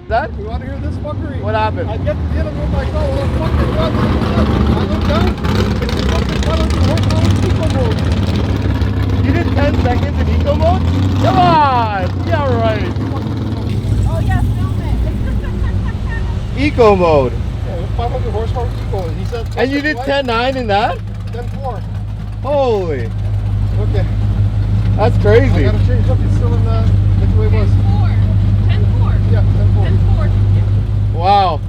That? You want to hear this fuckery? What happened? I get to the end of my car, well, fucking God, I look down, it's a fucking 500 horsepower eco mode. You did 10 seconds in eco mode? Come on! Yeah, right. Oh yeah, film it. Eco mode. Yeah, 500 horsepower eco. He said. And you did 10.9 in that? 10.4. Holy. Okay. That's I crazy. gotta change up. It's still in the way it was. 10-4. Yeah, 10.4. 10-4. Wow.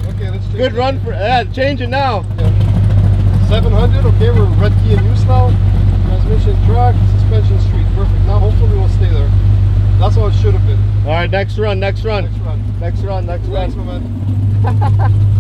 Okay, let's change. Good it. run for change it now. Yeah. 700. Okay, we're red key in use now. Transmission track, suspension street. Perfect. Now hopefully we'll stay there. That's how it should have been. All right, next run, next run. Next run. Next run, next run. Thanks, my man.